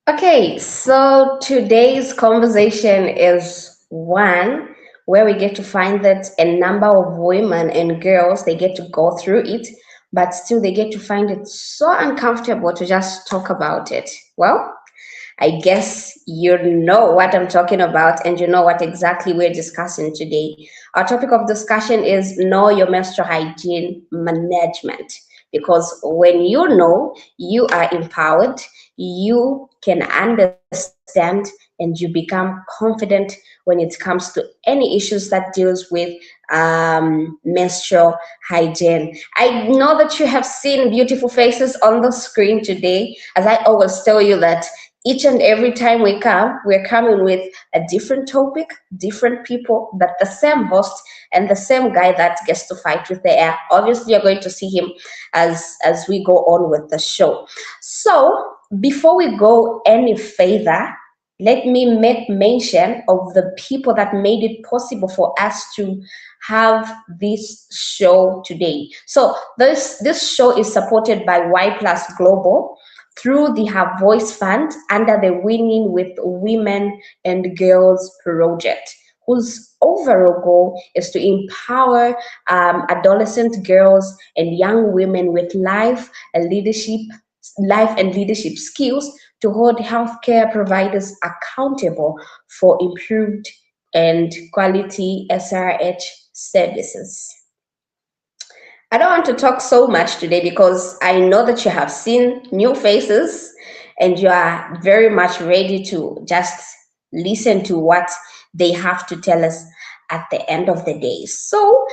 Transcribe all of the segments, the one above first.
Okay, so today's conversation is one where we get to find that a number of women and girls they get to go through it, but still they get to find it so uncomfortable to just talk about it. Well, I guess you know what I'm talking about and you know what exactly we're discussing today. Our topic of discussion is know your menstrual hygiene management. Because when you know, you are empowered, you can understand, and you become confident when it comes to any issues that deals with menstrual hygiene. I know that you have seen beautiful faces on the screen today. As I always tell you that each and every time we come, we're coming with a different topic, different people, but the same host and the same guy that gets to fight with the air. Obviously, you're going to see him as we go on with the show. So before we go any further, let me make mention of the people that made it possible for us to have this show today. So this show is supported by Y Plus Global through the Her Voice Fund under the Winning with Women and Girls project, whose overall goal is to empower adolescent girls and young women with life and leadership skills to hold healthcare providers accountable for improved and quality SRH services. I don't want to talk so much today because I know that you have seen new faces and you are very much ready to just listen to what they have to tell us at the end of the day. So,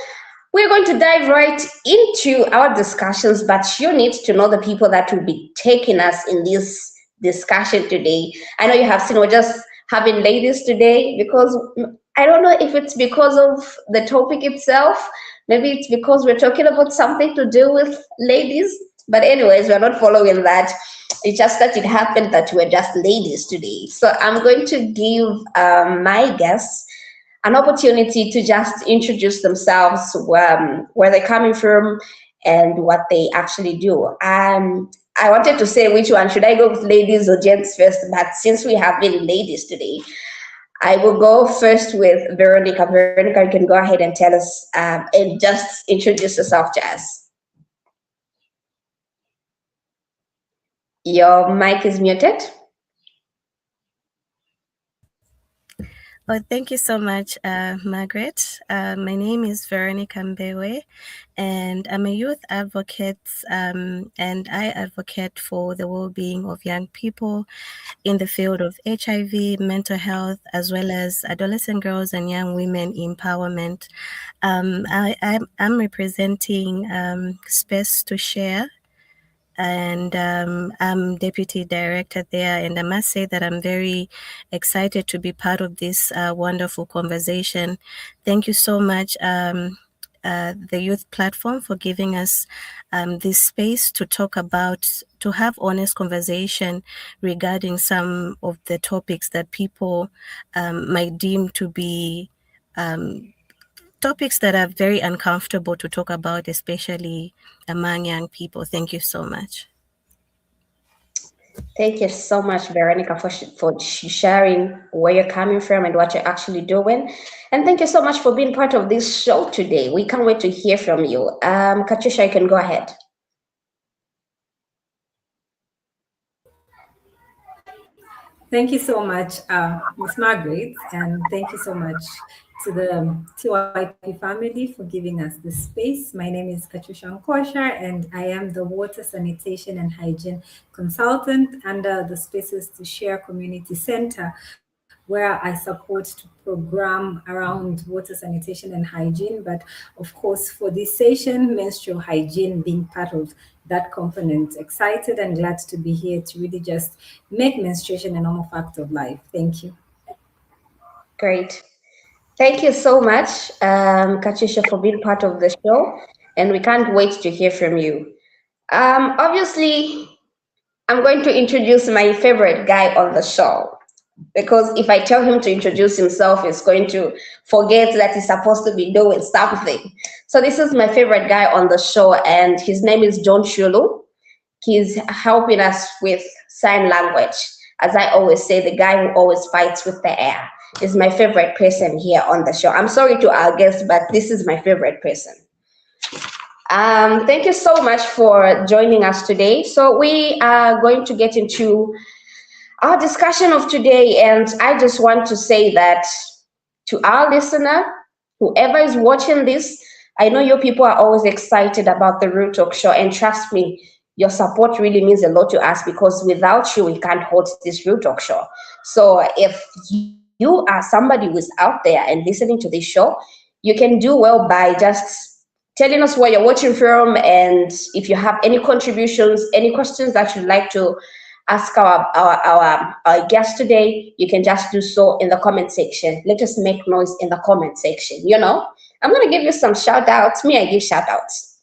we're going to dive right into our discussions, but you need to know the people that will be taking us in this discussion today. I know you have seen we're just having ladies today because I don't know if it's because of the topic itself. Maybe it's because we're talking about something to do with ladies. But anyways, we're not following that. It's just that it happened that we're just ladies today. So I'm going to give my guests an opportunity to just introduce themselves, where they're coming from, and what they actually do. I wanted to say which one should I go with, ladies or gents first, but since we have been ladies today, I will go first with Veronica. Veronica, you can go ahead and tell us and just introduce yourself to us. Your mic is muted. Oh, thank you so much, Margaret. My name is Veronica Mbewe, and I'm a youth advocate, and I advocate for the well-being of young people in the field of HIV, mental health, as well as adolescent girls and young women empowerment. I'm representing Space to Share, and I'm deputy director there. And I must say that I'm very excited to be part of this wonderful conversation. Thank you so much, the youth platform, for giving us this space to to have honest conversation regarding some of the topics that people might deem to be topics that are very uncomfortable to talk about, especially among young people. Thank you so much. Thank you so much, Veronica, for sharing where you're coming from and what you're actually doing. And thank you so much for being part of this show today. We can't wait to hear from you. Kachusha, you can go ahead. Thank you so much, Miss Margaret, and thank you so much to the TYP family for giving us this space. My name is Kachusha Nkosha, and I am the Water Sanitation and Hygiene Consultant under the Spaces to Share Community Center, where I support to program around water sanitation and hygiene. But of course, for this session, menstrual hygiene being part of that component. Excited and glad to be here to really just make menstruation a normal fact of life. Thank you. Great. Thank you so much, Kachusha, for being part of the show. And we can't wait to hear from you. Obviously, I'm going to introduce my favorite guy on the show. Because if I tell him to introduce himself, he's going to forget that he's supposed to be doing something. So this is my favorite guy on the show, and his name is John Shulu. He's helping us with sign language. as I always say, the guy who always fights with the air, is my favorite person here on the show. I'm sorry to our guests, but this is my favorite person. Thank you so much for joining us today. So we are going to get into our discussion of today, and I just want to say that to our listener, whoever is watching this, I know you people are always excited about the Real Talk Show, and trust me, your support really means a lot to us, because without you, we can't hold this Real Talk Show. So if you are somebody who's out there and listening to this show, you can do well by just telling us where you're watching from, and if you have any contributions, any questions that you'd like to ask our guest today, you can just do so in the comment section. Let us make noise in the comment section. I'm going to give you some shout outs. Me, I give shout outs.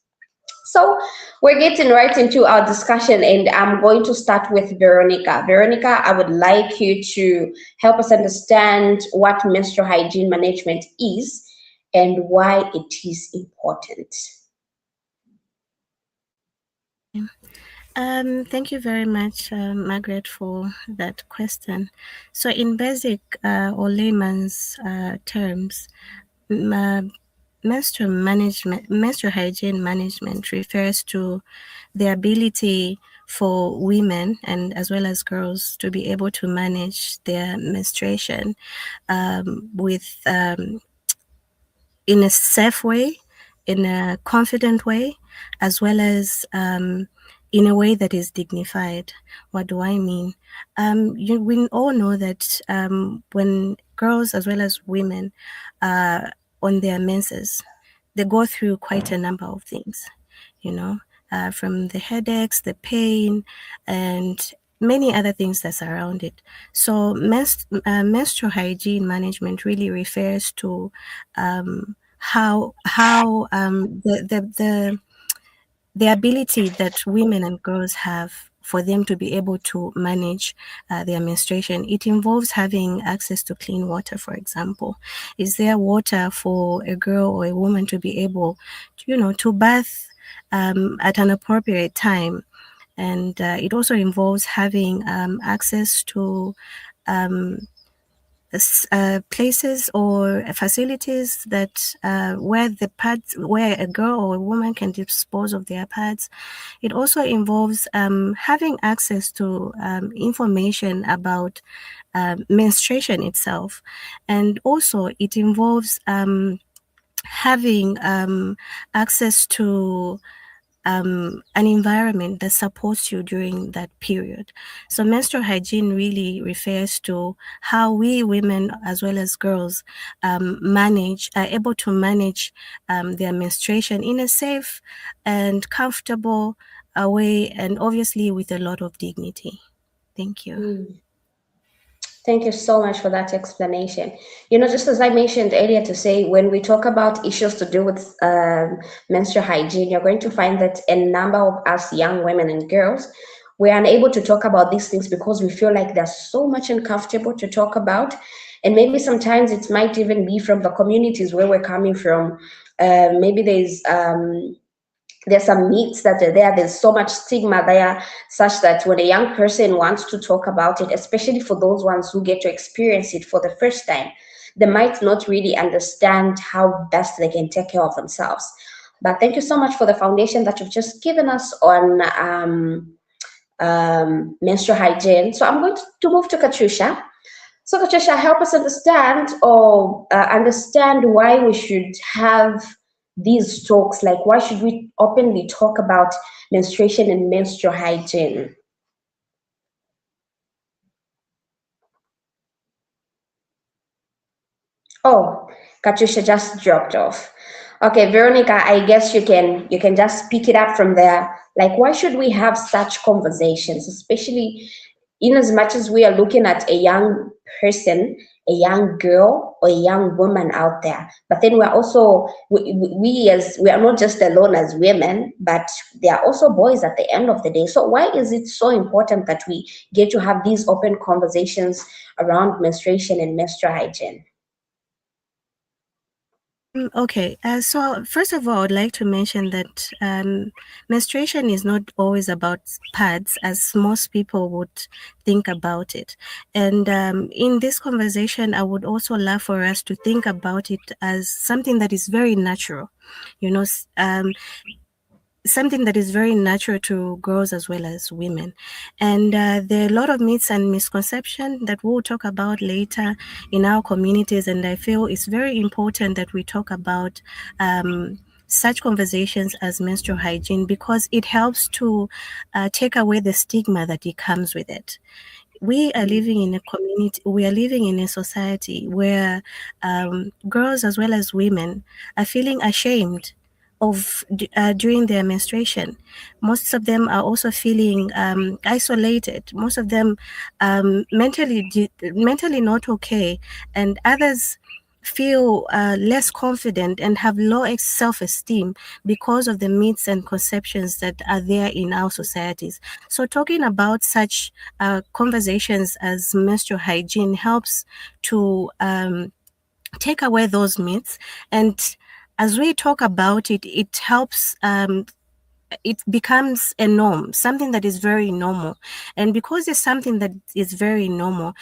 So we're getting right into our discussion, and I'm going to start with Veronica. Veronica, I would like you to help us understand what menstrual hygiene management is and why it is important. Thank you very much, Margaret, for that question. So, in basic or layman's terms, menstrual hygiene management refers to the ability for women and as well as girls to be able to manage their menstruation with in a safe way, in a confident way, as well as in a way that is dignified. What do I mean? We all know that when girls as well as women are on their menses, they go through quite a number of things, from the headaches, the pain, and many other things that surround it. So menstrual hygiene management really refers to how the ability that women and girls have for them to be able to manage their menstruation. It involves having access to clean water, for example. Is there water for a girl or a woman to be able to bath at an appropriate time? And it also involves having access to places or facilities that where a girl or a woman can dispose of their pads. It also involves having access to information about menstruation itself, and also it involves having access to an environment that supports you during that period. So menstrual hygiene really refers to how we women as well as girls are able to manage their menstruation in a safe and comfortable way, and obviously with a lot of dignity. Thank you. Thank you so much for that explanation. Just as I mentioned earlier to say, when we talk about issues to do with menstrual hygiene, you're going to find that a number of us young women and girls, we're unable to talk about these things because we feel like they're so much uncomfortable to talk about. And maybe sometimes it might even be from the communities where we're coming from. Maybe there's some myths that are there. There's so much stigma there, such that when a young person wants to talk about it, especially for those ones who get to experience it for the first time, they might not really understand how best they can take care of themselves. But thank you so much for the foundation that you've just given us on menstrual hygiene. So I'm going to move to Kachusha. So Kachusha, help us understand why we should have these talks. Like, why should we openly talk about menstruation and menstrual hygiene? Oh, Kachusha just dropped off. Okay, Veronica, I guess you can just pick it up from there. Like, why should we have such conversations, especially in as much as we are looking at a young person, a young girl or a young woman out there? But then we're also we are not just alone as women, but there are also boys at the end of the day. So why is it so important that we get to have these open conversations around menstruation and menstrual hygiene? Okay, so first of all, I'd like to mention that menstruation is not always about pads, as most people would think about it. And in this conversation, I would also love for us to think about it as something that is very natural. You know, something that is very natural to girls as well as women. And there are a lot of myths and misconceptions that we'll talk about later in our communities. And I feel it's very important that we talk about such conversations as menstrual hygiene, because it helps to take away the stigma that it comes with it. We are living in a community, we are living in a society where girls as well as women are feeling ashamed of during their menstruation. Most of them are also feeling isolated. Most of them mentally not okay, and others feel less confident and have low self-esteem because of the myths and conceptions that are there in our societies. So talking about such conversations as menstrual hygiene helps to take away those myths. And as we talk about it, it helps, it becomes a norm, something that is very normal. And because it's something that is very normal,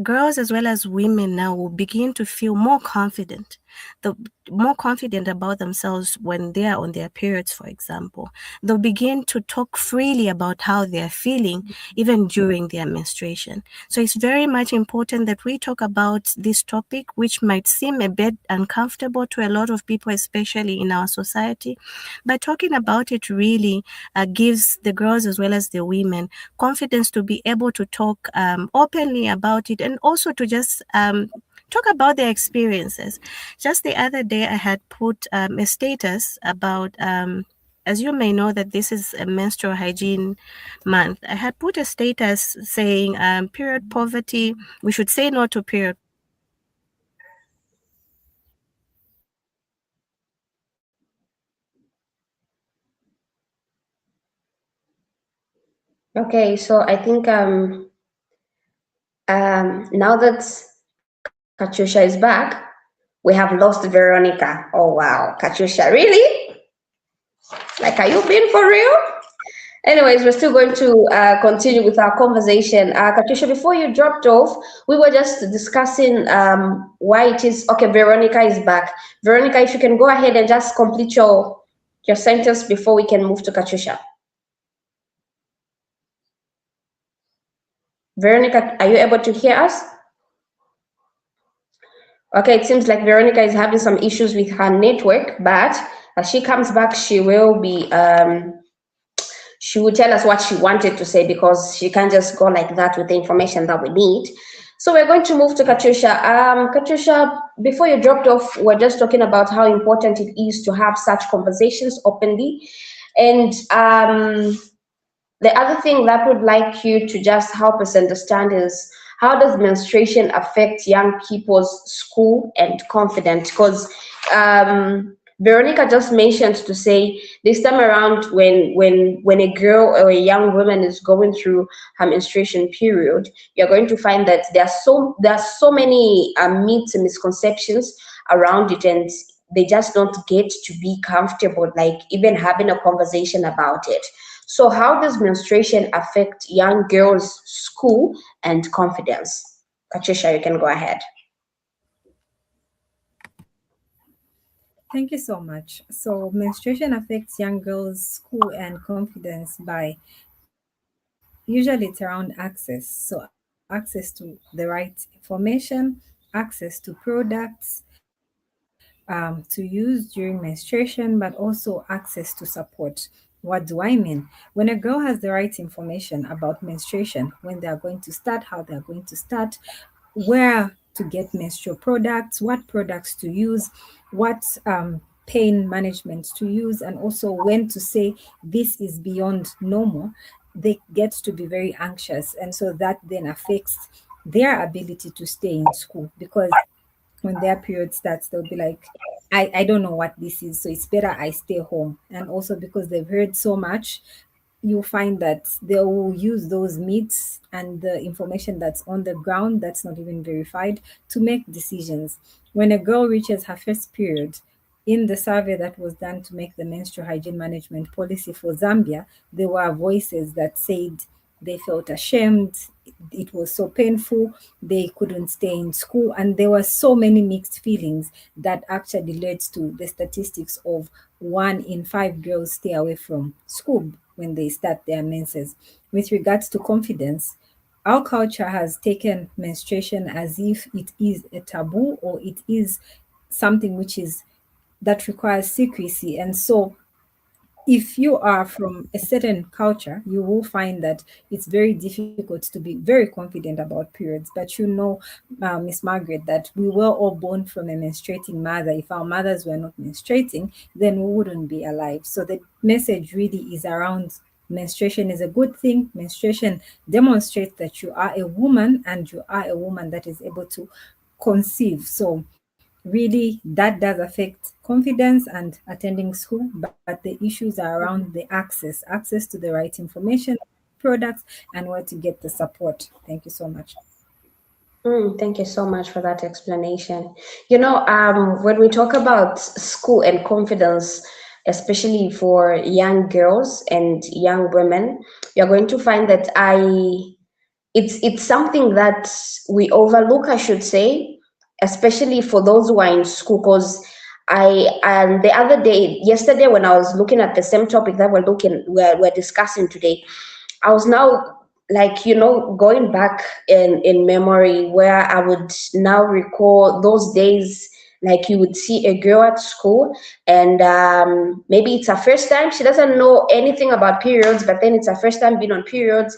girls as well as women now will begin to feel more confident, the more confident about themselves when they are on their periods, for example. They'll begin to talk freely about how they are feeling even during their menstruation. So it's very much important that we talk about this topic, which might seem a bit uncomfortable to a lot of people, especially in our society. But talking about it really gives the girls as well as the women confidence to be able to talk openly about it, and also to just talk about their experiences. Just the other day, I had put a status about, as you may know, that this is a menstrual hygiene month. I had put a status saying period poverty, we should say no to period. Okay, so I think now that Kachusha is back, we have lost Veronica. Oh wow, Kachusha, really? Like, are you being for real? Anyways, we're still going to continue with our conversation. Katusha, before you dropped off, we were just discussing why it is. Okay, Veronica is back. Veronica, if you can go ahead and just complete your sentence before we can move to Katusha. Veronica, are you able to hear us? Okay, it seems like Veronica is having some issues with her network, but as she comes back, she will tell us what she wanted to say, because she can't just go like that with the information that we need. So we're going to move to Kachusha. Kachusha, before you dropped off, we're just talking about how important it is to have such conversations openly. And the other thing that would like you to just help us understand is, how does menstruation affect young people's school and confidence? Because Veronica just mentioned to say this time around, when a girl or a young woman is going through her menstruation period, you're going to find that there are so many myths and misconceptions around it, and they just don't get to be comfortable, like even having a conversation about it. So how does menstruation affect young girls' school and confidence? Patricia, you can go ahead. Thank you so much. So, menstruation affects young girls' school and confidence by, usually it's around access. So, access to the right information, access to products to use during menstruation, but also access to support. What do I mean? When a girl has the right information about menstruation, when they are going to start, how they are going to start, where to get menstrual products, what products to use, what pain management to use, and also when to say this is beyond normal, they get to be very anxious. And so that then affects their ability to stay in school, because when their period starts, they'll be like, I don't know what this is, so it's better I stay home. And also because they've heard so much, you'll find that they will use those myths and the information that's on the ground that's not even verified to make decisions. When a girl reaches her first period, in the survey that was done to make the menstrual hygiene management policy for Zambia, there were voices that said they felt ashamed, it was so painful, they couldn't stay in school, and there were so many mixed feelings that actually led to the statistics of 1 in 5 girls stay away from school when they start their menses. With regards to confidence, our culture has taken menstruation as if it is a taboo, or it is something which is that requires secrecy. And so if you are from a certain culture, you will find that it's very difficult to be very confident about periods. But you know, Miss Margaret, that we were all born from a menstruating mother. If our mothers were not menstruating, then we wouldn't be alive. So the message really is around menstruation is a good thing. Menstruation demonstrates that you are a woman, and you are a woman that is able to conceive. So really that does affect confidence and attending school, but the issues are around the access to the right information, products, and where to get the support. Thank you so much. Thank you so much for that explanation. When we talk about school and confidence, especially for young girls and young women, you're going to find that it's something that we overlook, I should say, especially for those who are in school. Because the other day, yesterday, when I was looking at the same topic that we're discussing today, I was now, like, going back in memory, where I would now recall those days. Like, you would see a girl at school, and maybe it's her first time. She doesn't know anything about periods, but then it's her first time being on periods.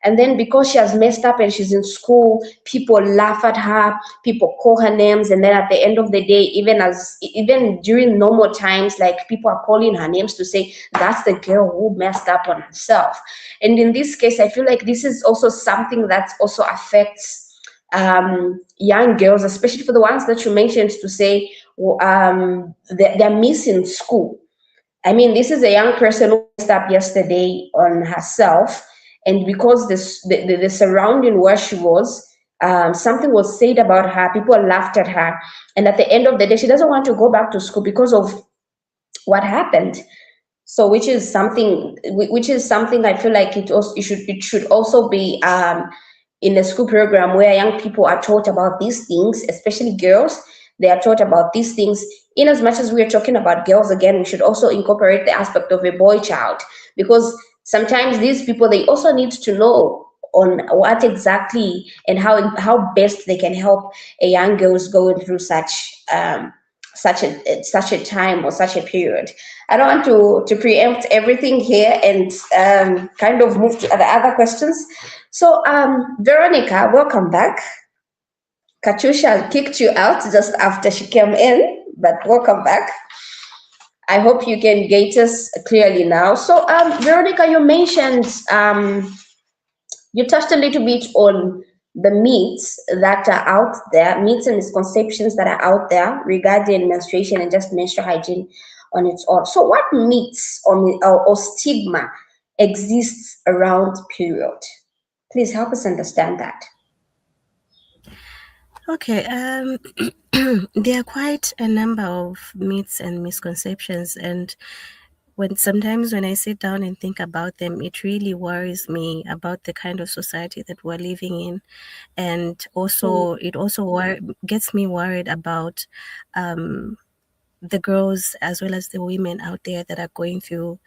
And then because she has messed up and she's in school, people laugh at her, people call her names, and then at the end of the day, even during normal times, like, people are calling her names to say that's the girl who messed up on herself. And in this case, I feel like this is also something that also affects young girls, especially for the ones that you mentioned, to say they're missing school. I mean, this is a young person who messed up yesterday on herself, and because the surrounding where she was, something was said about her, people laughed at her, and at the end of the day, she doesn't want to go back to school because of what happened. So, which is something I feel like it should also be in a school program where young people are taught about these things, especially girls. They are taught about these things. In as much as we are talking about girls, again, we should also incorporate the aspect of a boy child, because sometimes these people, they also need to know on what exactly and how best they can help a young girls going through such a time or such a period. I don't want to preempt everything here and kind of move to the other questions. So, Veronica, welcome back. Kachusha kicked you out just after she came in, but welcome back. I hope you can get us clearly now. So, Veronica, you touched a little bit on the myths that are out there, myths and misconceptions that are out there regarding menstruation and just menstrual hygiene on its own. So, what myths or stigma exists around period? Please help us understand that. Okay, there are quite a number of myths and misconceptions, and sometimes when I sit down and think about them, it really worries me about the kind of society that we're living in, and also it also gets me worried about the girls as well as the women out there that are going through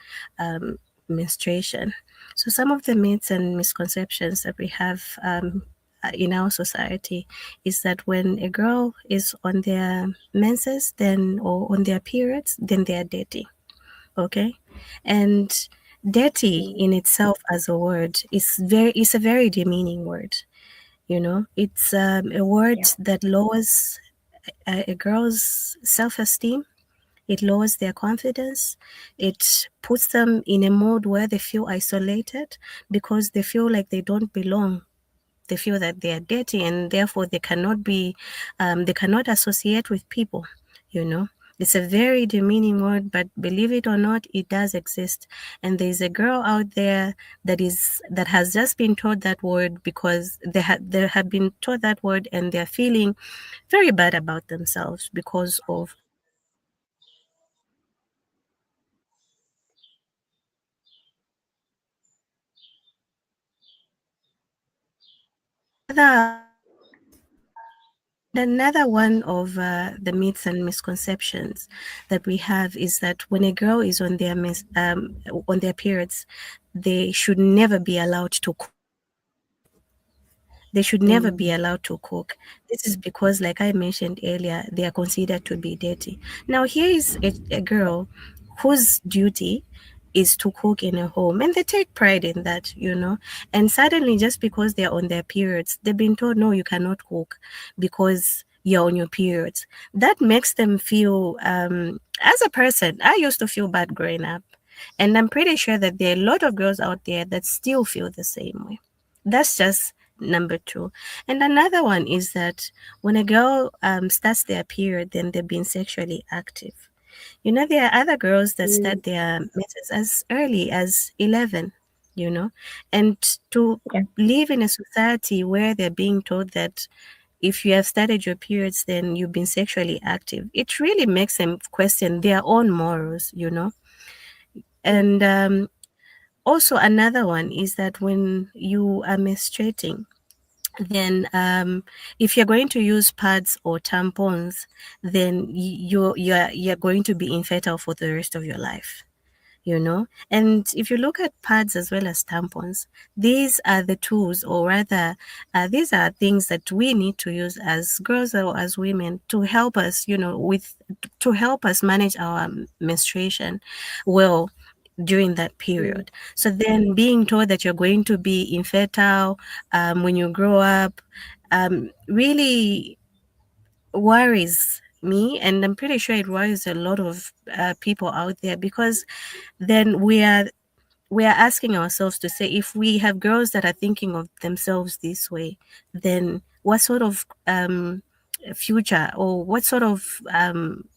menstruation. So some of the myths and misconceptions that we have in our society is that when a girl is on their menses, then or on their periods, then they are dirty. Okay, and dirty in itself as a word is a very demeaning word. It's a word Yeah. that lowers a girl's self-esteem. It lowers their confidence. It puts them in a mode where they feel isolated because they feel like they don't belong. They feel that they are dirty, and therefore they cannot associate with people, you know. It's a very demeaning word, but believe it or not, it does exist. And there's a girl out there that has just been taught that word because they have been taught that word, and they're feeling very bad about themselves because of another one of the myths and misconceptions that we have is that when a girl is on their periods, they should never be allowed to cook. They should never be Mm. allowed to cook. This is because, like I mentioned earlier, they are considered to be dirty. Now, here is a girl whose duty is to cook in a home, and they take pride in that. And suddenly, just because they're on their periods, they've been told, no, you cannot cook because you're on your periods. That makes them feel, as a person, I used to feel bad growing up. And I'm pretty sure that there are a lot of girls out there that still feel the same way. That's just number two. And another one is that when a girl starts their period, then they've been sexually active. There are other girls that Mm. start their menses as early as 11, you know, and to Yeah. live in a society where they're being told that if you have started your periods, then you've been sexually active, it really makes them question their own morals. And also, another one is that when you are menstruating, then if you're going to use pads or tampons, then you're going to be infertile for the rest of your life. And if you look at pads as well as tampons, these are the tools, or rather, these are things that we need to use as girls or as women to help us, to help us manage our menstruation well during that Mm. period. So then being told that you're going to be infertile when you grow up really worries me, and I'm pretty sure it worries a lot of people out there, because then we are asking ourselves to say, if we have girls that are thinking of themselves this way, then what sort of future, or what sort of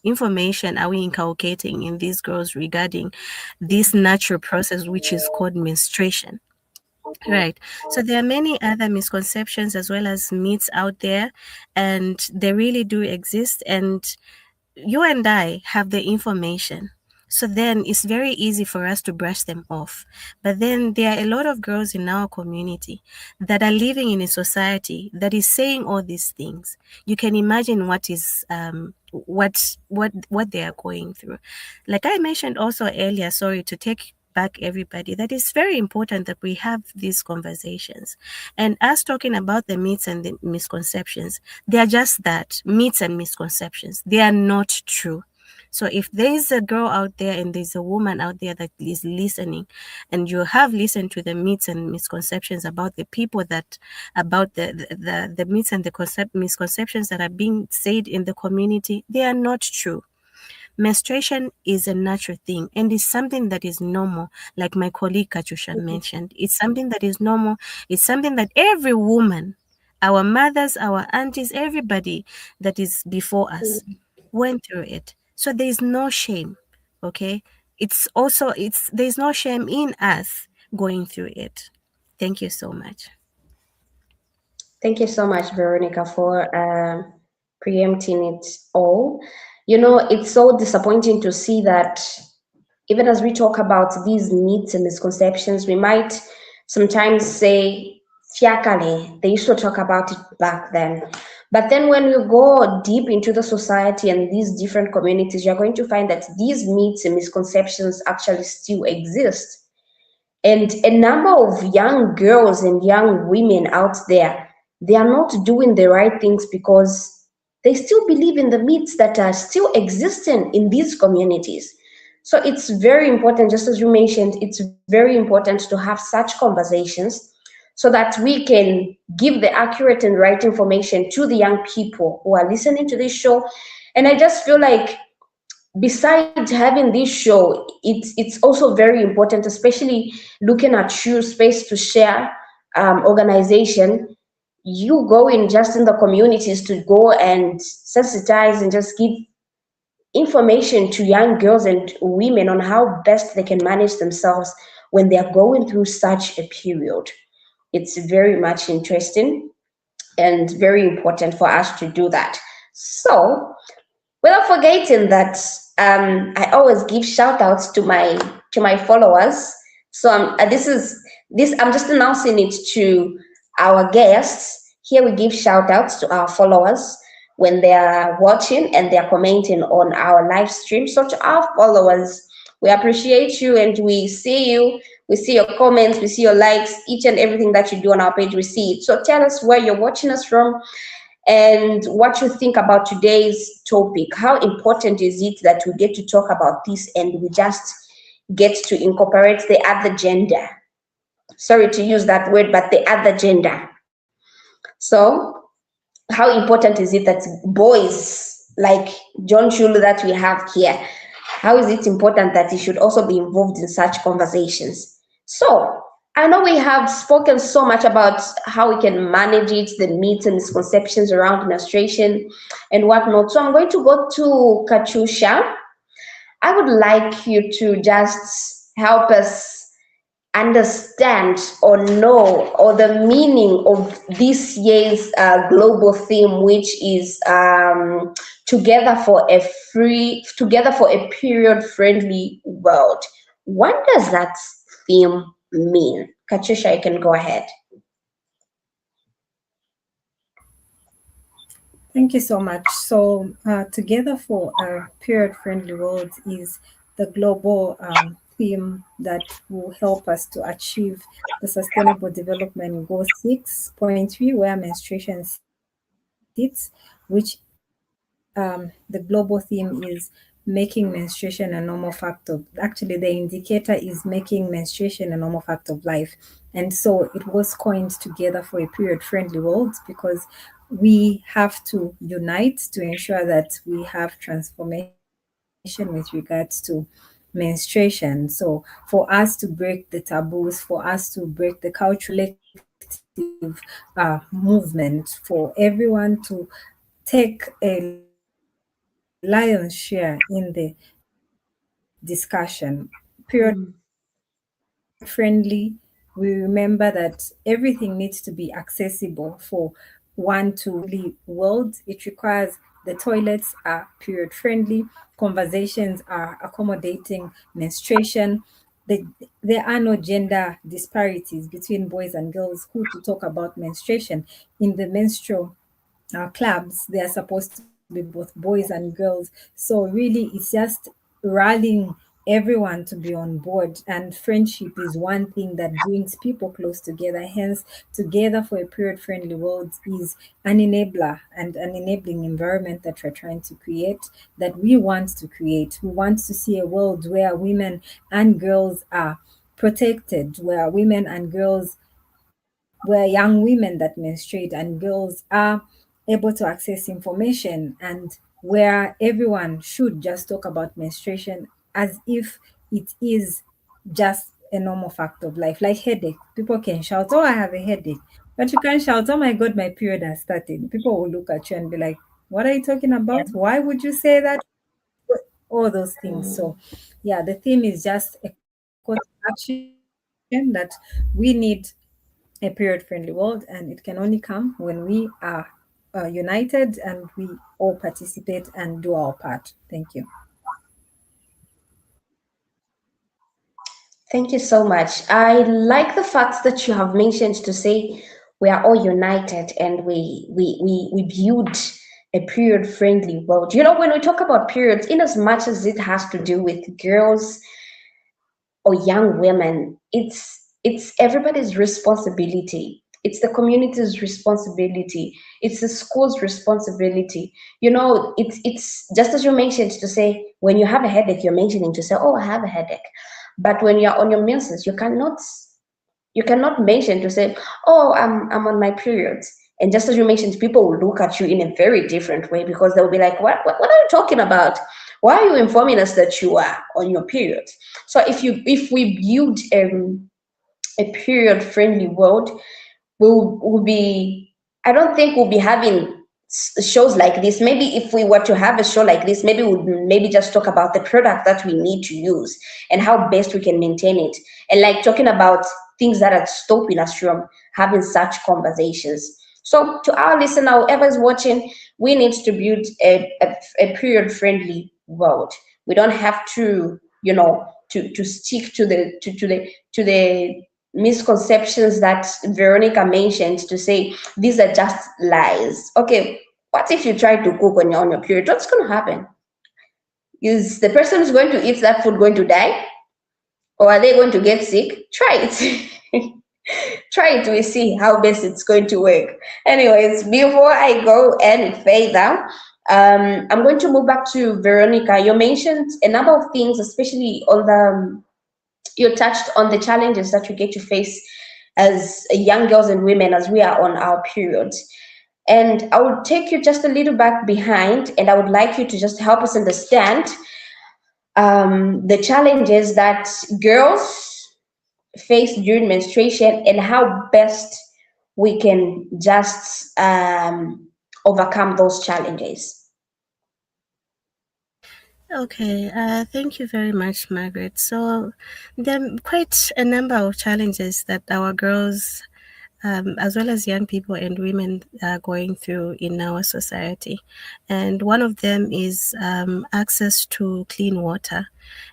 information are we inculcating in these girls regarding this natural process which is called menstruation? Right. So there are many other misconceptions as well as myths out there, and they really do exist. And you and I have the information. So then it's very easy for us to brush them off. But then there are a lot of girls in our community that are living in a society that is saying all these things. You can imagine what they are going through. Like I mentioned also earlier, sorry to take back everybody, that it's very important that we have these conversations. And us talking about the myths and the misconceptions, they are just that, myths and misconceptions. They are not true. So if there is a girl out there and there's a woman out there that is listening, and you have listened to the myths and misconceptions about the people about the myths and the misconceptions that are being said in the community, they are not true. Menstruation is a natural thing, and it's something that is normal, like my colleague Kachusha mentioned. It's something that is normal. It's something that every woman, our mothers, our aunties, everybody that is before us Mm. went through it. So there is no shame, okay? There's no shame in us going through it. Thank you so much. Thank you so much, Veronica, for preempting it all. It's so disappointing to see that even as we talk about these myths and misconceptions, we might sometimes say, fiakale, they used to talk about it back then. But then when you go deep into the society and these different communities, you're going to find that these myths and misconceptions actually still exist. And a number of young girls and young women out there, they are not doing the right things because they still believe in the myths that are still existing in these communities. So it's very important, just as you mentioned, it's very important to have such conversations so that we can give the accurate and right information to the young people who are listening to this show. And I just feel like besides having this show, it's also very important, especially looking at you space to share organization. You go in just in the communities to go and sensitize and just give information to young girls and women on how best they can manage themselves when they are going through such a period. It's very much interesting and very important for us to do that. So, without forgetting that, I always give shout outs to my followers. So this I'm just announcing it to our guests. Here we give shout outs to our followers when they are watching and they are commenting on our live stream. So to our followers, we appreciate you and we see you. We see your comments, we see your likes, each and everything that you do on our page, we see it. So tell us where you're watching us from and what you think about today's topic. How important is it that we get to talk about this and we just get to incorporate the other gender? Sorry to use that word, but the other gender. So, how important is it that boys like John Shulu that we have here, how is it important that he should also be involved in such conversations? So, I know we have spoken so much about how we can manage it, the myths and misconceptions around menstruation and whatnot. So I'm going to go to Kachusha. I would like you to just help us understand or know or the meaning of this year's global theme, which is together for a period friendly world. What does that theme mean? Kachusha, you can go ahead. Thank you so much. So, Together for a Period Friendly World is the global theme that will help us to achieve the Sustainable Development Goal 6.3, where menstruation sits, which the global theme is making menstruation a normal fact of, actually, the indicator is making menstruation a normal fact of life. And so it was coined together for a period friendly world because we have to unite to ensure that we have transformation with regards to menstruation. So for us to break the taboos, for us to break the cultural collective movement, for everyone to take a lion's share in the discussion. Period friendly, we remember that Mm. everything needs to be accessible for one to live a period friendly world. It requires the toilets are period friendly, conversations are accommodating menstruation. There are no gender disparities between boys and girls who to talk about menstruation. In the menstrual clubs, they are supposed to be both boys and girls. So really, it's just rallying everyone to be on board. And friendship is one thing that brings people close together. Hence, together for a period friendly world is an enabler and an enabling environment that we're trying to create, that we want to create. We want to see a world where women and girls are protected, where women and girls, where young women that menstruate and girls are able to access information, and where everyone should just talk about menstruation as if it is just a normal fact of life. Like headache, people can shout, "Oh, I have a headache," but you can't shout, "Oh my God, my period has started." People will look at you and be like, "What are you talking Yeah. about? Why would you say that?" All those things. Mm. So, yeah, the theme is just a call to action that we need a period friendly world, and it can only come when we are united and we all participate and do our part. Thank you. Thank you so much. I like the fact that you have mentioned to say we are all united and we build a period friendly world. You know, when we talk about periods, in as much as it has to do with girls or young women, it's everybody's responsibility. It's the community's responsibility. It's the school's responsibility. You know, it's just as you mentioned to say when you have a headache, you're mentioning to say, "Oh, I have a headache." But when you're on your menses, you cannot mention to say, "Oh, I'm on my periods." And just as you mentioned, people will look at you in a very different way because they'll be like, what are you talking about? Why are you informing us that you are on your periods?" So if we build a period friendly world, will be I don't think we'll be having shows like this, maybe if we were to have a show like this, maybe we'd maybe just talk about the product that we need to use and how best we can maintain it, and like talking about things that are stopping us from having such conversations. So to our listener, whoever's watching, we need to build a period friendly world. We don't have to, to stick to the misconceptions that Veronica mentioned, to say these are just lies. Okay, what if you try to cook on your period? What's going to happen? Is the person who's going to eat that food going to die? Or are they going to get sick? Try it. Try it. We see how best it's going to work. Anyways, before I go any further, I'm going to move back to Veronica. You mentioned a number of things, especially on you touched on the challenges that we get to face as young girls and women as we are on our periods. And I will take you just a little back behind, and I would like you to just help us understand the challenges that girls face during menstruation and how best we can just overcome those challenges. Okay, thank you very much, Margaret. So, there are quite a number of challenges that our girls, as well as young people and women, are going through in our society. And one of them is access to clean water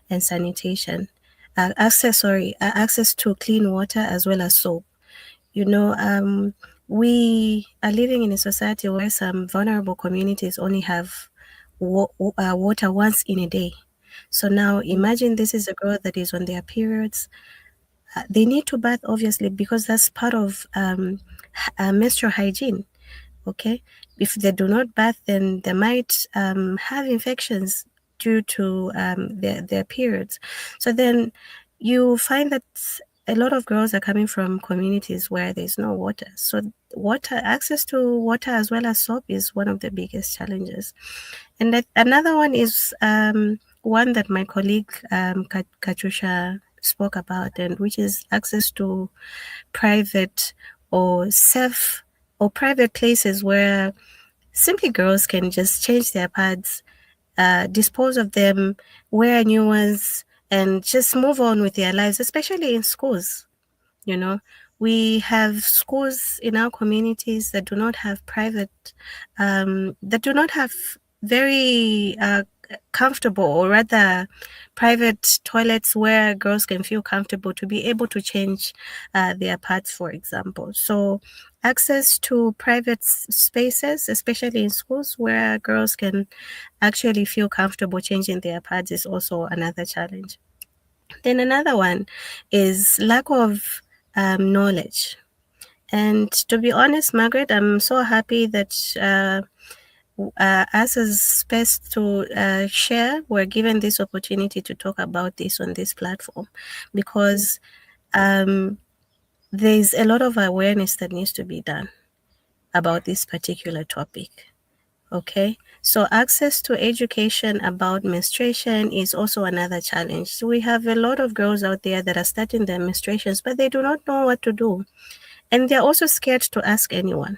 and sanitation. Access to clean water as well as soap. We are living in a society where some vulnerable communities only have water once in a day. So now imagine this is a girl that is on their periods. They need to bath, obviously, because that's part of menstrual hygiene. Okay, if they do not bath, then they might have infections due to their periods. So then you find that a lot of girls are coming from communities where there's no water. So access to water as well as soap is one of the biggest challenges. And another one is one that my colleague Kachusha spoke about, and which is access to private or safe or private places where simply girls can just change their pads, dispose of them, wear new ones, and just move on with their lives, especially in schools. We have schools in our communities that do not have that do not have very comfortable, or rather private toilets where girls can feel comfortable to be able to change their pads, for example. So access to private spaces, especially in schools where girls can actually feel comfortable changing their pads, is also another challenge. Then another one is lack of knowledge. And to be honest, Margaret, I'm so happy that us as space to share, we're given this opportunity to talk about this on this platform, because there's a lot of awareness that needs to be done about this particular topic. Okay, so access to education about menstruation is also another challenge. So we have a lot of girls out there that are starting their menstruations, but they do not know what to do. And they're also scared to ask anyone.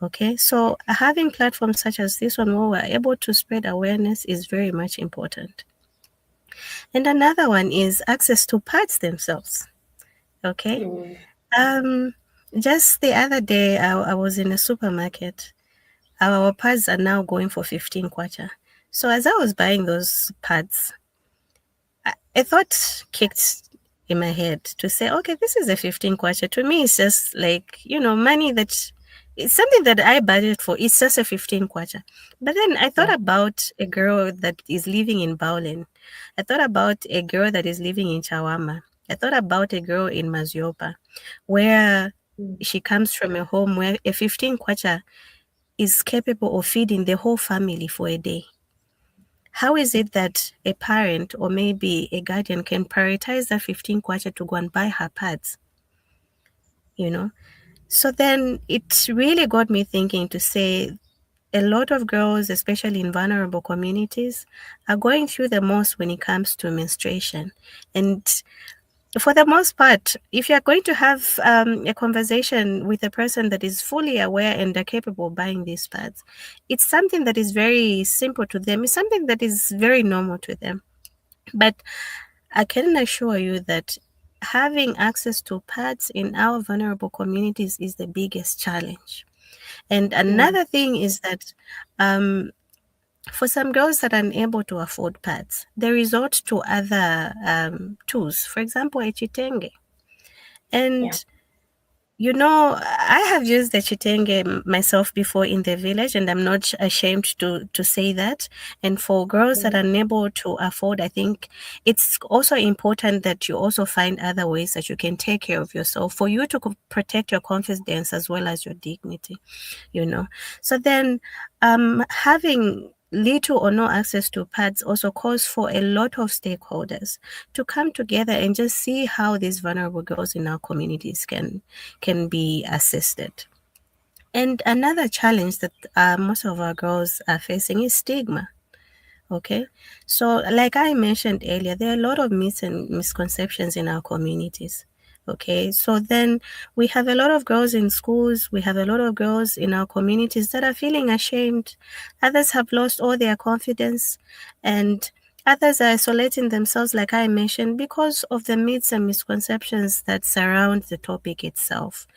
Okay, so having platforms such as this one where we're able to spread awareness is very much important. And another one is access to pads themselves. Okay, just the other day I was in a supermarket. Our pads are now going for 15 kwacha. So as I was buying those pads, a thought kicked in my head to say, okay, this is a 15 kwacha. To me, it's just like, money that it's something that I budget for. It's just a 15 kwacha. But then I thought about a girl that is living in Baulen. I thought about a girl that is living in Chawama. I thought about a girl in Maziopa, where she comes from a home where a 15 kwacha is capable of feeding the whole family for a day. How is it that a parent or maybe a guardian can prioritize that 15 kwacha to go and buy her pads? So then it really got me thinking to say a lot of girls, especially in vulnerable communities, are going through the most when it comes to menstruation. And for the most part, if you're going to have a conversation with a person that is fully aware and are capable of buying these pads, it's something that is very simple to them. It's something that is very normal to them. But I can assure you that having access to pads in our vulnerable communities is the biggest challenge. And Mm, another thing is that for some girls that are unable to afford pads, they resort to other tools, for example, a chitenge. yeah. And I have used the chitenge myself before in the village, and I'm not ashamed to say that. And for girls that Mm, are unable to afford, I think it's also important that you also find other ways that you can take care of yourself for you to protect your confidence as well as your dignity. you know. So then, having little or no access to pads also calls for a lot of stakeholders to come together and just see how these vulnerable girls in our communities can be assisted. And another challenge that most of our girls are facing is stigma. Okay. So, like I mentioned earlier, there are a lot of myths and misconceptions in our communities. Okay. So then we have a lot of girls in schools, we have a lot of girls in our communities that are feeling ashamed. Others have lost all their confidence, and others are isolating themselves, like I mentioned, because of the myths and misconceptions that surround the topic itself.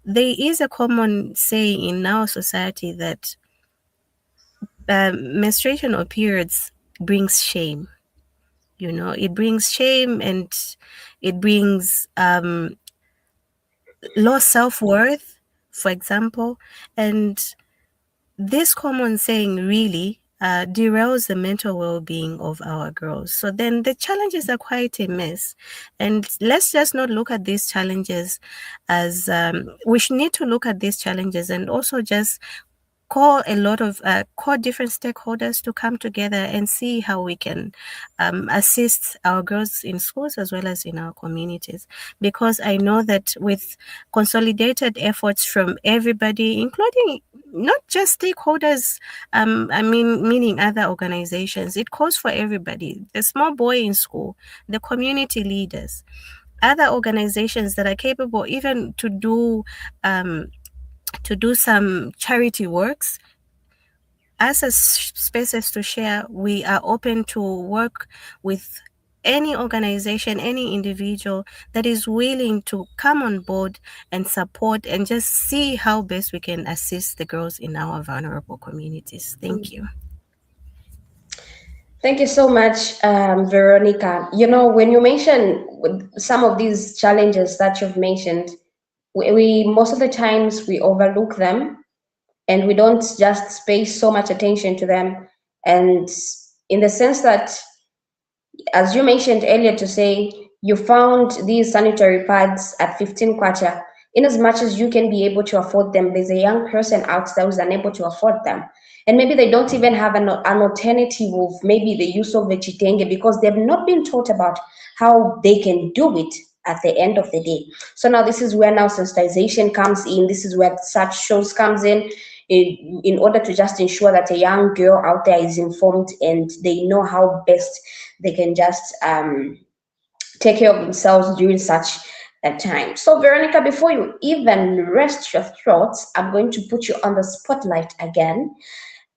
There is a common saying in our society that menstruation or periods brings shame. It brings shame, and it brings low self-worth, for example. And this common saying really derails the mental well-being of our girls. So then the challenges are quite a mess. And let's just not look at these challenges as we should need to look at these challenges and also just call different stakeholders to come together and see how we can assist our girls in schools as well as in our communities. Because I know that with consolidated efforts from everybody, including not just stakeholders, meaning other organizations, it calls for everybody: the small boy in school, the community leaders, other organizations that are capable even um, to do some charity works. As spaces to share, we are open to work with any organization, any individual that is willing to come on board and support and just see how best we can assist the girls in our vulnerable communities. Thank you. Thank you so much, Veronica. When you mention some of these challenges that you've mentioned, we most of the times we overlook them and we don't just pay so much attention to them. And in the sense that, as you mentioned earlier, to say you found these sanitary pads at 15 kwacha, in as much as you can be able to afford them, there's a young person out there who's unable to afford them. And maybe they don't even have an alternative of maybe the use of the chitenge because they've not been taught about how they can do it at the end of the day. So now this is where now sensitization comes in. This is where such shows comes in order to just ensure that a young girl out there is informed and they know how best they can just take care of themselves during such a time. So, Veronica, before you even rest your thoughts, I'm going to put you on the spotlight again.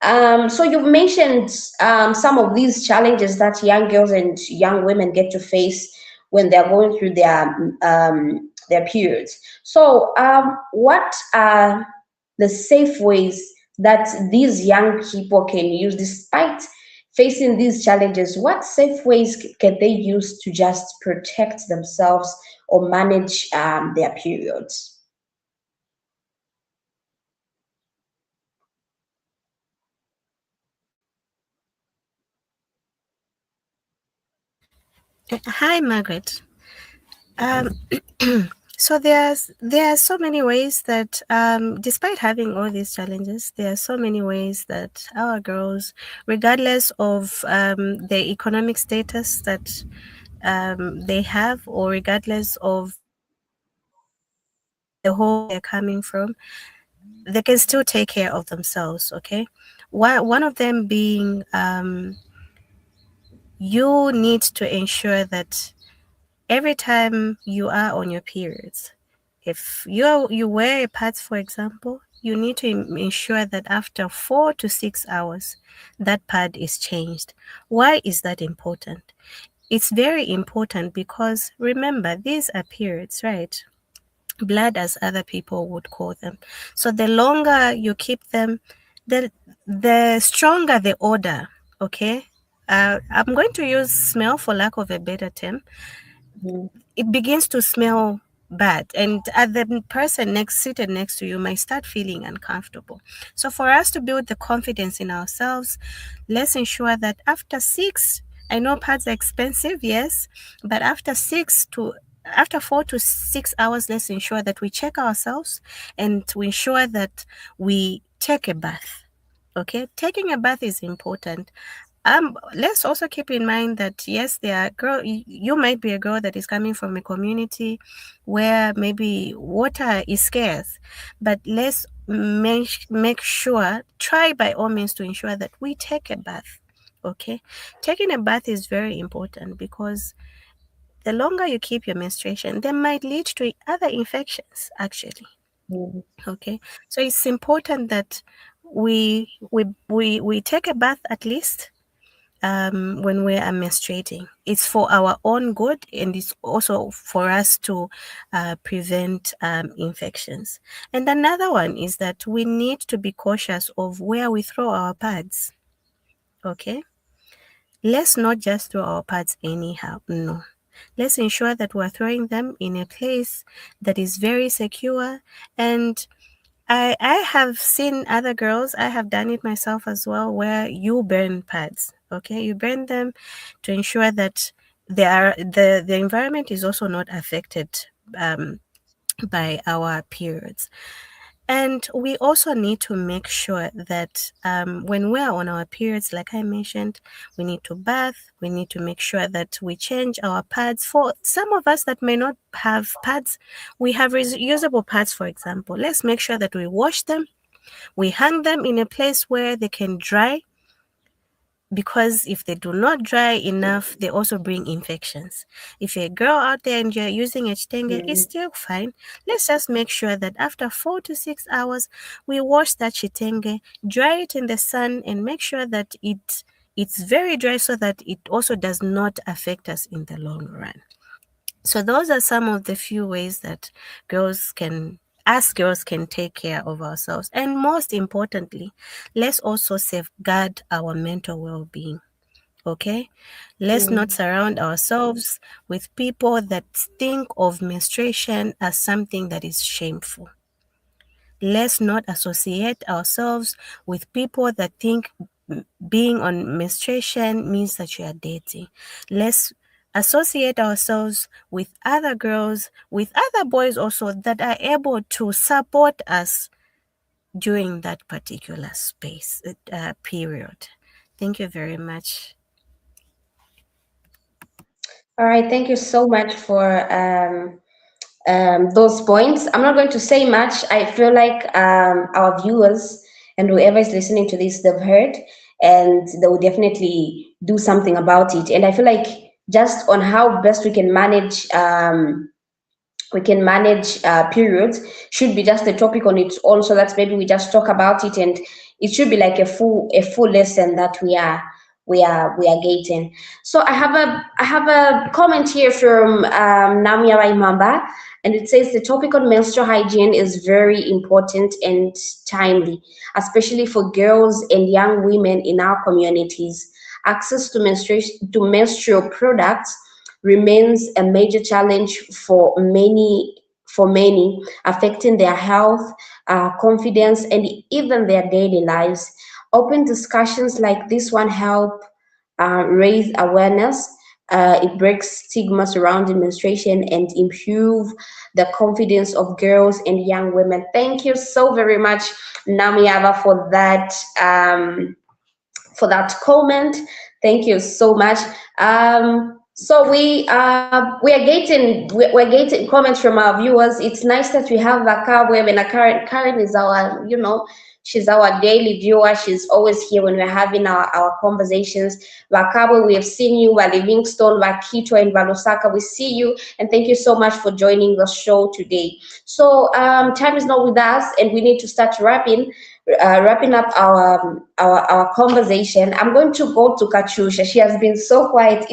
So you've mentioned some of these challenges that young girls and young women get to face when they're going through their periods. So, what are the safe ways that these young people can use despite facing these challenges? What safe ways can they use to just protect themselves or manage their periods? Hi, Margaret. Um, so there are so many ways that, despite having all these challenges, there are so many ways that our girls, regardless of the economic status that they have, or regardless of the home they're coming from, they can still take care of themselves. Okay, one of them being you need to ensure that every time you are on your periods, if you wear pads, for example, you need to ensure that after 4 to 6 hours, that pad is changed. Why is that important? It's very important because remember, these are periods, right? Blood, as other people would call them. So the longer you keep them, the stronger the odor. Okay. I'm going to use smell for lack of a better term. Mhm. It begins to smell bad, and the person seated next to you might start feeling uncomfortable. So for us to build the confidence in ourselves, let's ensure that after 6, I know pads are expensive, yes, but after 4 to 6 hours, let's ensure that we check ourselves and to ensure that we take a bath. Okay, taking a bath is important. Let's also keep in mind that yes, there are you might be a girl that is coming from a community where maybe water is scarce, but let's make sure, try by all means to ensure that we take a bath. Okay, taking a bath is very important because the longer you keep your menstruation, they might lead to other infections actually. Mhm. Okay, so it's important that we take a bath at least when we are menstruating. It's for our own good, and it's also for us to prevent infections. And another one is that we need to be cautious of where we throw our pads. Okay, let's not just throw our pads anyhow. No. Let's ensure that we're throwing them in a place that is very secure. And I have seen other girls, I have done it myself as well, where you burn pads. Okay, you burn them to ensure that the environment is also not affected um, by our periods. And we also need to make sure that when we're on our periods, like I mentioned, we need to bath. We need to make sure that we change our pads. For some of us that may not have pads, we have reusable pads, for example. Let's make sure that we wash them. We hang them in a place where they can dry, because if they do not dry enough, they also bring infections. If you're a girl out there and you're using a chitenge, it's Mhm. still fine. Let's just make sure that after 4 to 6 hours, we wash that chitenge, dry it in the sun, and make sure that it's very dry so that it also does not affect us in the long run. So those are some of the few ways that us girls can take care of ourselves. And most importantly, let's also safeguard our mental well-being. Okay? Let's not Mhm. surround ourselves with people that think of menstruation as something that is shameful. Let's not associate ourselves with people that think being on menstruation means that you are dirty. Let's associate ourselves with other girls, with other boys also that are able to support us during that particular period. Thank you very much. All right, thank you so much for those points. I'm not going to say much. I feel like our viewers and whoever is listening to this, they've heard and they will definitely do something about it. And I feel like just on how best we can manage periods should be just a topic on its own, so that maybe we just talk about it, and it should be like a full lesson that we are getting. So I have a comment here from Namia Raimamba, and it says the topic on menstrual hygiene is very important and timely, especially for girls and young women in our communities. Access to menstrual products remains a major challenge for many, affecting their health, confidence, and even their daily lives. Open discussions like this one help raise awareness. It breaks stigma surrounding menstruation and improve the confidence of girls and young women. Thank you so very much, Namiava, for that comment. Thank you so much. So we're getting comments from our viewers. It's nice that we have Vakabwe, and Karen is our, she's our daily viewer. She's always here when we're having our conversations. Vakabwe, we have seen you. Livingstone, Vakito, and Valusaka, we see you, and thank you so much for joining the show today. So time is not with us, and we need to start wrapping up our conversation. I'm going to go to Kachusha. She has been so quiet.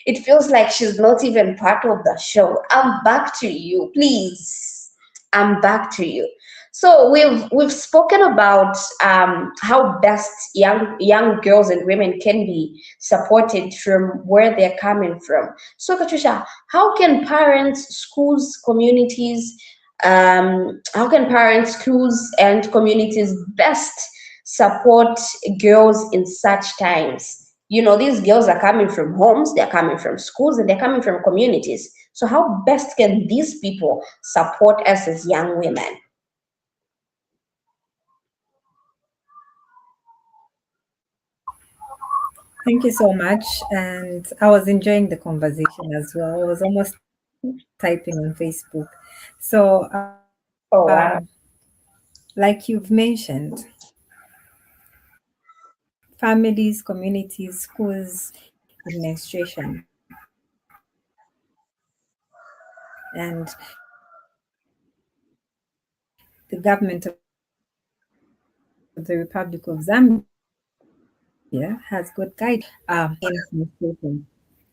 It feels like she's not even part of the show. I'm back to you, please. I'm back to you. So we've spoken about how best young girls and women can be supported from where they're coming from. So Kachusha, how can parents, schools, and communities best support girls in such times? These girls are coming from homes, they're coming from schools, and they're coming from communities. So how best can these people support us as young women? Thank you so much. And I was enjoying the conversation as well. I was almost typing on Facebook. So, Oh wow. like you've mentioned, families, communities, schools in menstruation. And the government of the Republic of Zambia has got guidelines in menstruation.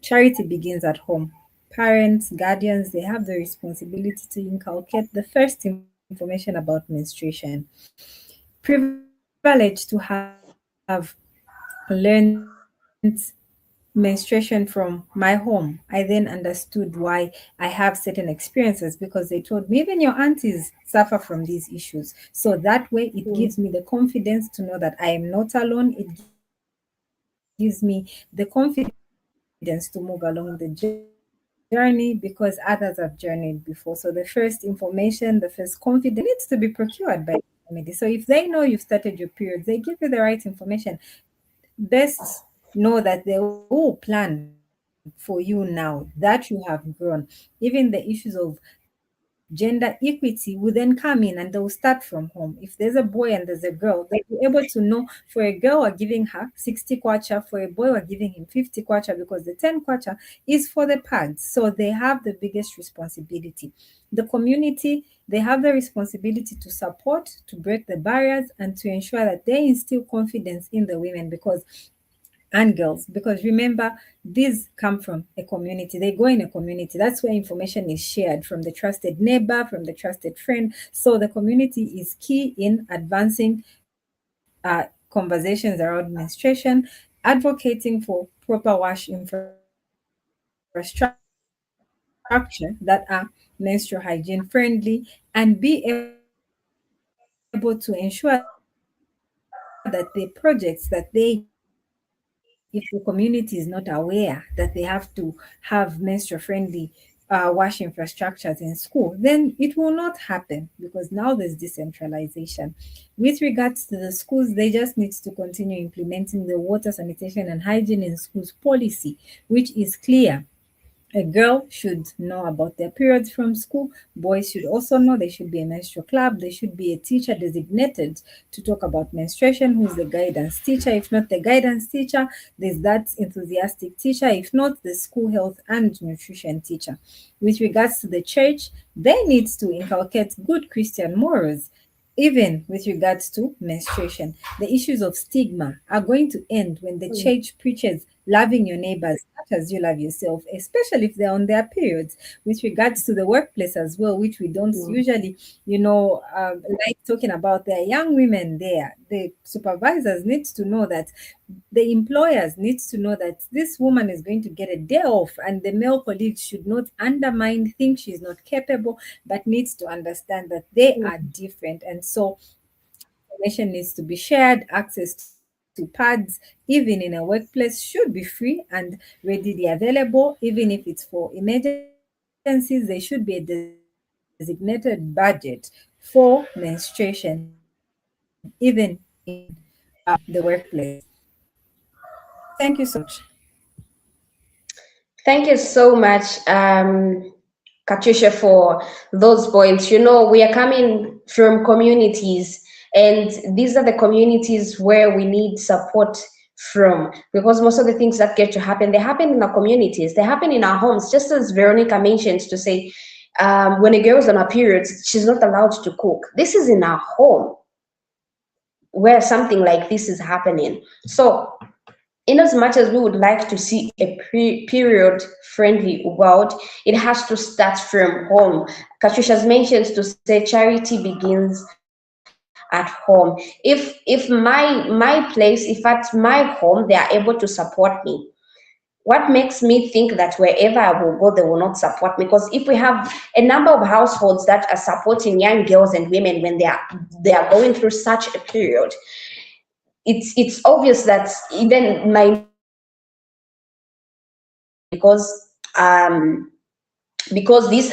Charity begins at home. Parents, guardians, they have the responsibility to inculcate the first information about menstruation. Privileged to have learned menstruation from my home. I then understood why I have certain experiences because they told me even your aunties suffer from these issues. So that way, it gives me the confidence to know that I am not alone. It gives me the confidence to move along the journey because others have journeyed before. So the first information, the first confidence needs to be procured by the family. So if they know you've started your periods, they give you the right information. Best know that they will plan for you now that you have grown. Even the issues of gender equity will then come in and they'll start from home. If there's a boy and there's a girl, they'll be able to know for a girl we're giving her 60 kwacha, for a girl we're giving her 60 kwacha, for a boy we're giving him 50 kwacha because the 10 kwacha is for the pads. So they have the biggest responsibility. The community, they have the responsibility to support, to break the barriers, and to ensure that they instill confidence in the women and girls. Because remember, these come from a community. They go in a community. That's where information is shared from the trusted neighbor, from the trusted friend. So the community is key in advancing conversations around menstruation, advocating for proper wash infrastructure that are menstrual hygiene friendly, and be able to ensure that they projects that they have if the community is not aware that they have to have menstrual friendly wash infrastructures in school, then it will not happen because now there's decentralization. With regards to the schools, they just need to continue implementing the water sanitation and hygiene in schools policy, which is clear. A girl should know about their periods from school. Boys should also know they should be a menstrual club. They should be a teacher designated to talk about menstruation. Who's the guidance teacher? If not the guidance teacher, there's that enthusiastic teacher. If not the guidance teacher, there's that enthusiastic teacher. If not the school health and nutrition teacher. With regards to the church, they need to inculcate good Christian morals even with regards to menstruation. The issues of stigma are going to end when the church preaches loving your neighbors not as you love yourself, especially if they're on their periods. With regards to the workplace as well, which we don't usually, like talking about, there are young women there. The supervisors need to know that the employers need to know that this woman is going to get a day off, and the male colleagues should not undermine, think she's not capable, but needs to understand that they are different. And so information needs to be shared. Access to pads, even in a workplace, should be free and readily available. Even if it's for emergencies, there should be a designated budget for menstruation, even in the workplace. Thank you so much. Thank you so much, Kachusha, for those points. You know, we are coming from communities, and these are the communities where we need support from, because most of the things that get to happen, they happen in our communities, they happen in our homes. Just as Veronica mentioned, to say, when a girl is on her periods, she's not allowed to cook. This is in our home where something like this is happening. So in as much as we would like to see a period friendly world, it has to start from home. Kachusha's mentioned to say charity begins at home. If my place, if at my home they are able to support me, what makes me think that wherever I will go, they will not support me? Because if we have a number of households that are supporting young girls and women when they are going through such a period, it's obvious that even my next household will be able to support me, because this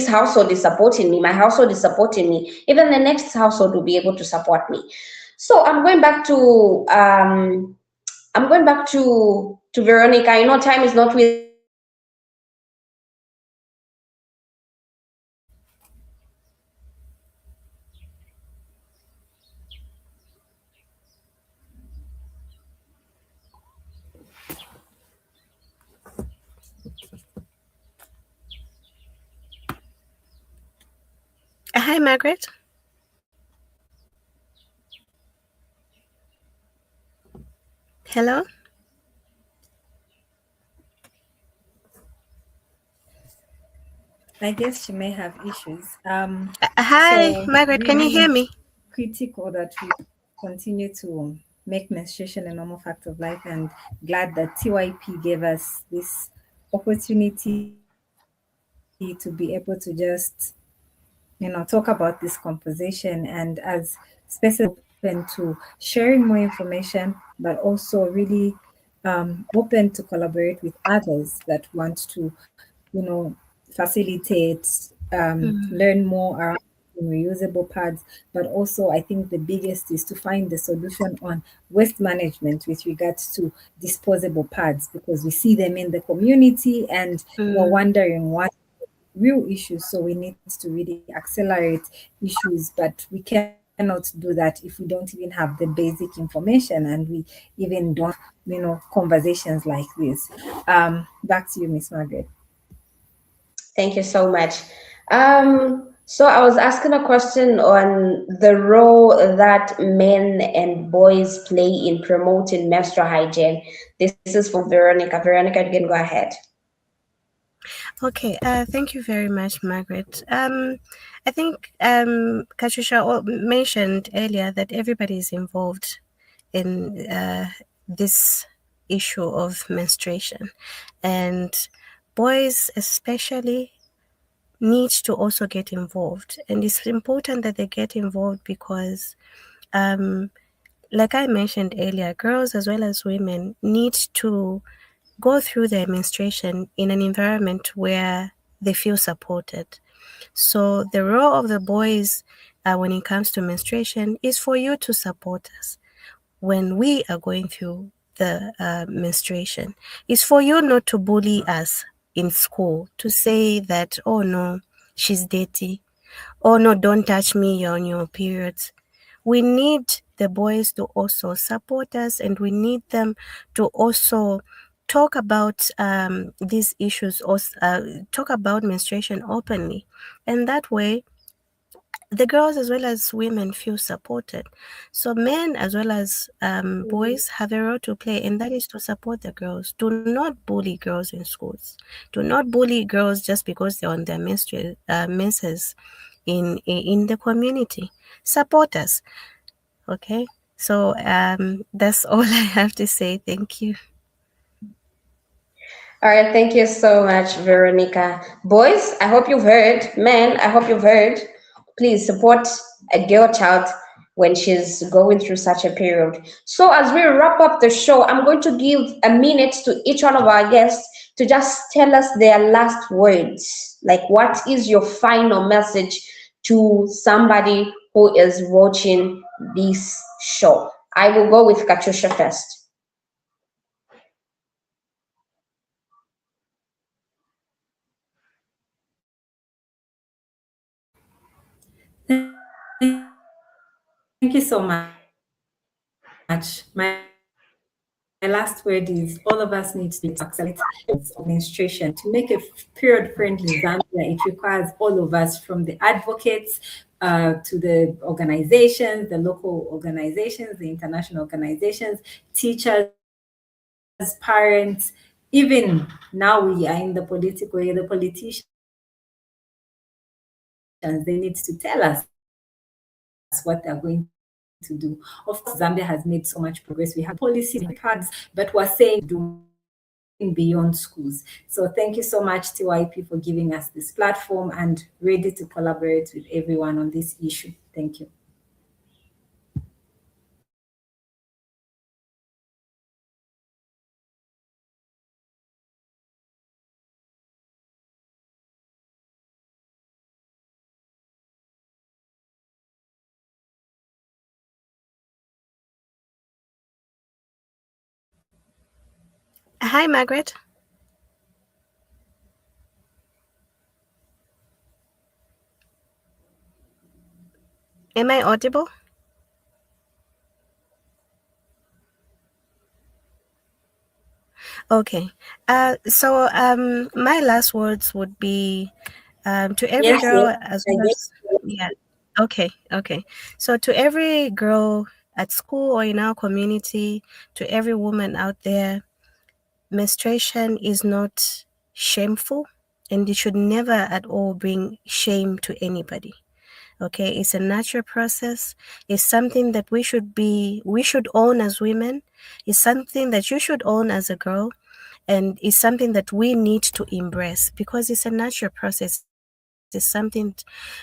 household is supporting me, my household is supporting me, even the next household will be able to support me. So I'm going back to Veronica. I know time is not with us, but I want to ask her a question. Hi, Margaret. Hello. I guess she may have issues. Hi, So Margaret. Can you hear really me? critical that we continue to make menstruation a normal fact of life, and glad that TYP gave us this opportunity to be able to just talk about this composition, and as spaces like this are open to sharing more information, but also really open to collaborate with others that want to facilitate, Mm, learn more around reusable pads. But also, I think the biggest is to find the solution on waste management with regards to disposable pads, because we see them in the community and we're mm, wondering what real issues. So we need to really accelerate issues, but we cannot do that if we don't even have the basic information, and we even don't have, conversations like this. Back to you, Miss Margaret. Thank you so much. So I was asking a question on the role that men and boys play in promoting menstrual hygiene. This is for Veronica. Veronica, you can go ahead. Okay. Thank you very much, Margaret. I think Kachusha mentioned earlier that everybody is involved in this issue of menstruation, and boys especially need to also get involved. And it's important that they get involved because, um, like I mentioned earlier, girls as well as women need to go through their menstruation in an environment where they feel supported. So the role of the boys when it comes to menstruation is for you to support us when we are going through the menstruation. It's for you not to bully us in school, to say that, oh no, she's dirty. Oh no, don't touch me, you're on your periods. We need the boys to also support us, and we need them to also talk about these issues, or talk about menstruation openly. And that way, the girls as well as women feel supported. So men as well as boys have a role to play, and that is to support the girls. Do not bully girls in schools. Do not bully girls just because they're on their menses in the community. Support us, okay? So that's all I have to say. Thank you. All right, thank you so much, Veronica. Boys, I hope you've heard. Men, I hope you've heard. Please support a girl child when she's going through such a period. So, as we wrap up the show, I'm going to give a minute to each one of our guests to just tell us their last words. Like, what is your final message to somebody who is watching this show? I will go with Kachusha first. Thank you so much. My last word is all of us need to accelerate of menstruation to make a period-friendly Zambia. It requires all of us, from the advocates to the organizations, the local organizations, the international organizations, teachers, parents. Even now, we are in the political area. The politicians, they need to tell us what they're going to do. Of course, Zambia has made so much progress. We have policies, we have pads, but we're saying we do more. We have pads, but we're saying we do more. And we're moving beyond schools. So thank you so much, TYP, for giving us this platform and ready to collaborate with everyone on this issue. Thank you. Hi, Margaret. Am I audible? Okay. My last words would be to every Yes, girl yes, as I well get as, yeah. Okay, okay. So to every girl at school or in our community, to every woman out there, menstruation is not shameful, and it should never at all bring shame to anybody. Okay, it's a natural process. It's something that we should own as women. It's something that you should own as a girl, and it's something that we need to embrace because it's a natural process. It's something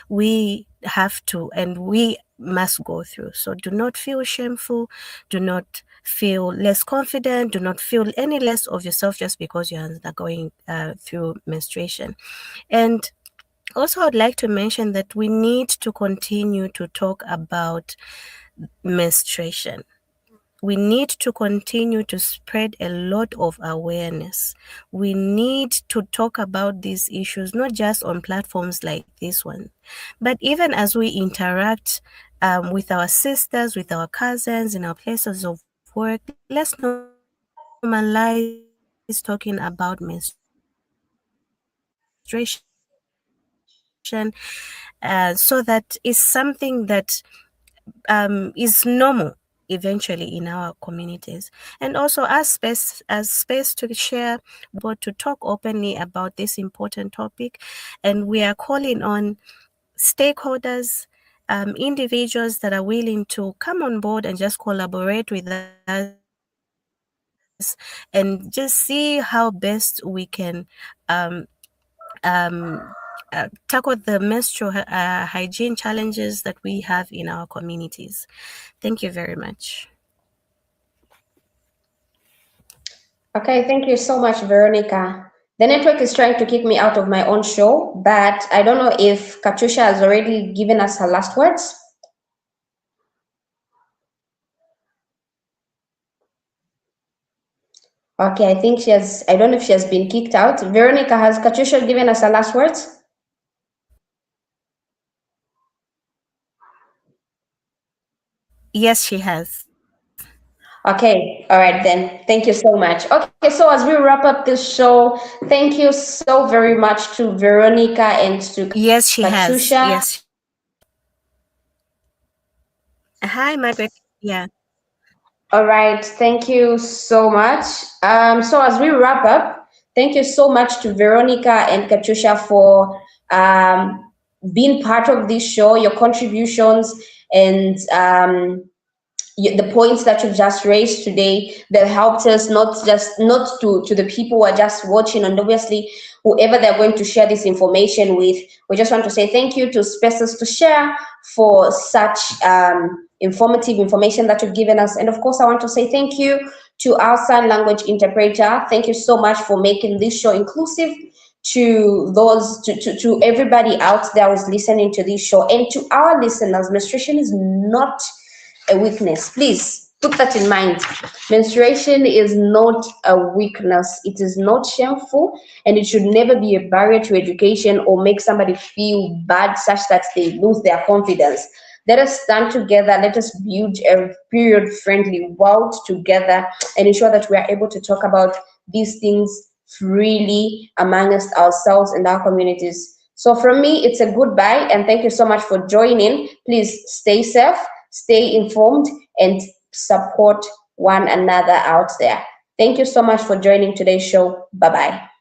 we have to and we must go through. So do not feel shameful. Do not feel less confident. Do not feel any less of yourself just because you're undergoing through menstruation. And also, I'd like to mention that we need to continue to talk about menstruation. We need to continue to spread a lot of awareness. We need to talk about these issues, not just on platforms like this one, but even as we interact with our sisters, with our cousins, in our places of work. Let's normalize talking about menstruation so that it's something that is normal eventually in our communities. And also as space to share, but to talk openly about this important topic. And we are calling on stakeholders, individuals that are willing to come on board and just collaborate with us and just see how best we can um, tackle the menstrual hygiene challenges that we have in our communities. Thank you very much. Okay, thank you so much, Veronica. The network is trying to kick me out of my own show, but I don't know if Kachusha has already given us her last words. Okay, I think she has, I don't know if she has been kicked out. Veronica, has Kachusha given us her last words? Yes, she has. Okay, all right then. Thank you so much. Okay, so as we wrap up this show, thank you so very much to Veronica and to Yes, she has. Kachusha. Yes. Hi, Margaret. Yeah. All right, thank you so much. So as we wrap up, thank you so much to Veronica and Kachusha for being part of this show, your contributions, and the points that you've just raised today that helped us not to the people who are just watching, and obviously whoever they're going to share this information with. We just want to say thank you to Spaces to Share for such informative information that you've given us. And of course, I want to say thank you to our sign language interpreter. Thank you so much for making this show inclusive to those to everybody out there who's listening to this show. And to our listeners, menstruation is not a weakness. Please put that in mind. Menstruation is not a weakness. It is not shameful, and it should never be a barrier to education or make somebody feel bad such that they lose their confidence. Let us stand together. Let us build a period-friendly world together and ensure that we are able to talk about these things freely amongst ourselves and our communities. So from me, it's a goodbye, and thank you so much for joining. Please stay safe, stay informed, and support one another out there. Thank you so much for joining today's show. Bye-bye.